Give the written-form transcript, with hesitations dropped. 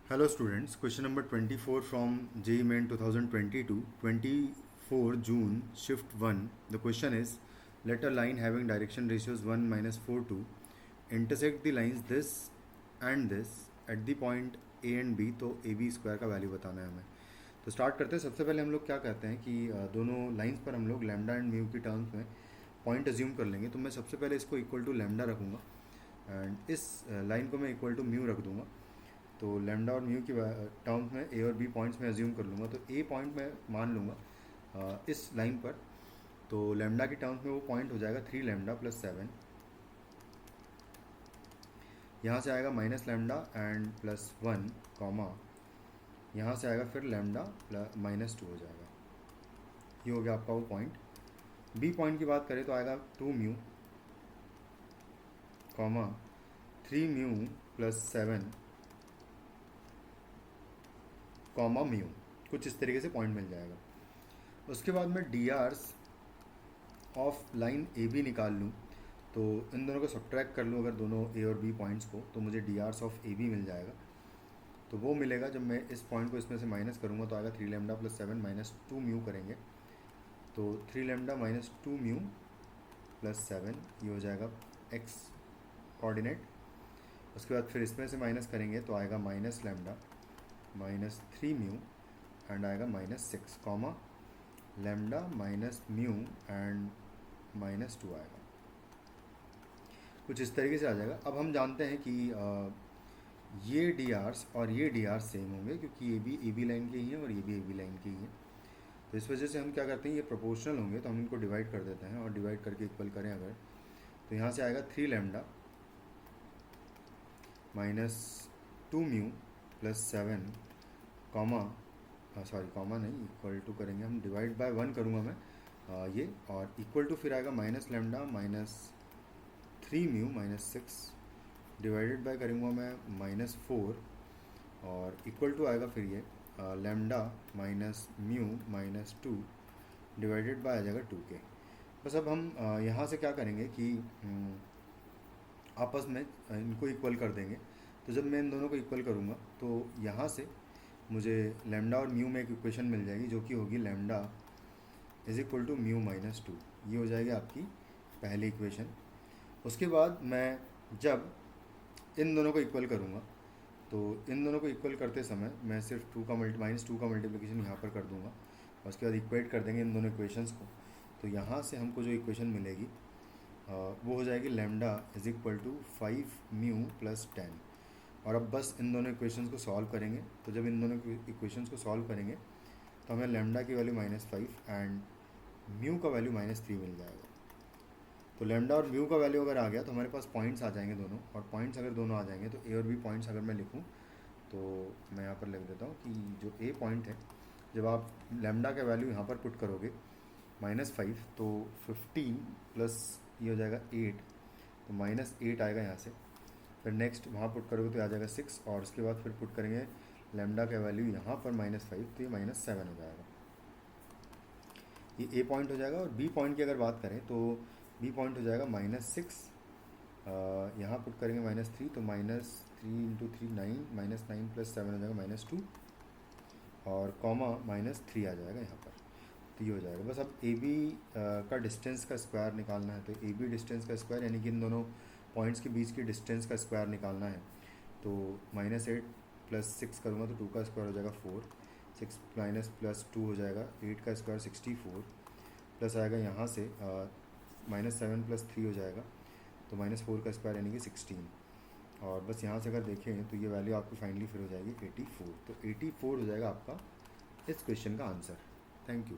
Hello students, question number 24 from JEE Main 2022, 24 June, shift 1. The question is, let a line having direction ratios 1 minus 4 2 intersect the lines this and this at the point A and B. तो A B square का value बताना है हमें. तो start करते हैं. सबसे पहले हम लोग क्या करते हैं कि दोनों लाइंस पर हम लोग लैम्डा एंड म्यू की टर्म्स में पॉइंट अज्यूम कर लेंगे. तो मैं सबसे पहले इसको इक्वल टू लैम्डा रखूँगा एंड इस लाइन को मैं इक्वल टू म्यू रख दूँगा. तो लैम्डा और म्यू की टर्म्स में ए और बी पॉइंट्स में अज्यूम कर लूँगा. तो ए पॉइंट में मान लूँगा इस लाइन पर. तो लैम्डा की टर्म्स में वो पॉइंट हो जाएगा 3 लैम्डा प्लस 7. यहाँ से आएगा minus lambda and plus 1 comma, यहाँ से आएगा फिर लैम्डा प्लस माइनस 2 हो जाएगा. ये हो गया आपका वो पॉइंट. बी पॉइंट की बात करें तो आएगा 2 mu comma 3 mu plus 7 comma mu. कुछ इस तरीके से पॉइंट मिल जाएगा. उसके बाद मैं D hours of line A B निकाल लूँ. तो इन दोनों को सब्ट्रैक्ट कर लूँ अगर दोनों ए और बी पॉइंट्स को, तो मुझे the hours of A B मिल जाएगा. तो वो मिलेगा जब मैं इस पॉइंट को इसमें से माइनस करूँगा तो आएगा 3 लैम्डा प्लस 7 माइनस 2 म्यू करेंगे. तो 3 लैम्डा माइनस 2 म्यू प्लस 7 ये हो जाएगा एक्स कोऑर्डिनेट. उसके बाद फिर इसमें से माइनस करेंगे तो आएगा minus lambda minus 3 mu and आएगा minus 6 comma lambda minus mu and minus 2 आएगा. कुछ इस तरीके से आ जाएगा. अब हम जानते हैं कि ये डी आर्स और ये डी आर्स सेम होंगे क्योंकि ये भी ए बी लाइन के ही हैं और ये भी ए बी लाइन के ही हैं. तो इस वजह से हम क्या करते हैं, ये प्रोपोर्शनल होंगे तो हम इनको डिवाइड कर देते हैं. और डिवाइड करके इक्वल करें अगर, तो यहाँ से आएगा 3 lambda minus 2 mu plus 7 comma comma नहीं, इक्वल टू करेंगे हम, डिवाइड बाय 1 करूँगा मैं ये, और इक्वल टू फिर आएगा minus lambda minus 3 mu minus 6 divided by करूँगा मैं माइनस 4 और इक्वल टू आएगा फिर ये lambda minus mu minus 2 divided by आ जाएगा 2k. बस अब हम यहाँ से क्या करेंगे कि आपस में इनको इक्वल कर देंगे. तो जब मैं इन दोनों को इक्वल करूँगा तो यहाँ से मुझे लैम्डा और म्यू में एक इक्वेशन मिल जाएगी जो कि होगी lambda is equal to mu minus 2. ये हो जाएगी आपकी पहली इक्वेशन. उसके बाद मैं जब इन दोनों को इक्वल करूँगा तो इन दोनों को इक्वल करते समय मैं सिर्फ माइनस 2 का मल्टीप्लिकेशन यहाँ पर कर दूँगा और उसके बाद इक्वेट कर देंगे इन दोनों इक्वेशंस को. तो यहाँ से हमको जो इक्वेशन मिलेगी वो हो जाएगी lambda is equal to 5 mu plus 10. और अब बस इन दोनों इक्वेशंस को सॉल्व करेंगे. तो जब इन दोनों इक्वेशंस को सॉल्व करेंगे तो हमें लैम्डा की वैल्यू -5 एंड म्यू का वैल्यू -3 मिल जाएगा. तो लैम्डा और म्यू का वैल्यू अगर आ गया तो हमारे पास पॉइंट्स आ जाएंगे दोनों. और पॉइंट्स अगर दोनों आ जाएंगे तो ए और बी पॉइंट्स अगर मैं लिखूँ तो मैं यहाँ पर लिख देता हूँ कि जो ए पॉइंट है, जब आप लैम्डा का वैल्यू यहाँ पर पुट करोगे -5 तो 15 प्लस ये हो जाएगा 8, तो -8 आएगा यहाँ से. फिर नेक्स्ट वहाँ पुट करोगे तो आ जाएगा 6 और उसके बाद फिर पुट करेंगे लैम्डा का वैल्यू यहाँ पर -5 तो ये -7 हो जाएगा. ये ए पॉइंट हो जाएगा. और बी पॉइंट की अगर बात करें तो बी पॉइंट हो जाएगा -6, यहाँ पुट करेंगे -3 तो -3 इंटू 3 9 -9 प्लस 7 हो जाएगा -2 और कॉमा -3 आ जाएगा यहाँ पर. तो ये हो जाएगा. बस अब ए बी का डिस्टेंस का स्क्वायर निकालना है. तो ए बी डिस्टेंस का स्क्वायर यानी कि इन दोनों पॉइंट्स के बीच की डिस्टेंस का स्क्वायर निकालना है. तो -8 प्लस 6 करूँगा तो 2 का स्क्वायर हो जाएगा 4, 6 माइनस प्लस 2 हो जाएगा 8 का स्क्वायर 64 प्लस आएगा यहाँ से -7 प्लस 3 हो जाएगा तो -4 का स्क्वायर यानी कि 16. और बस यहाँ से अगर देखें तो ये वैल्यू आपकी फाइनली फिर हो जाएगी 84. तो 84 हो जाएगा आपका इस क्वेश्चन का आंसर. Thank you.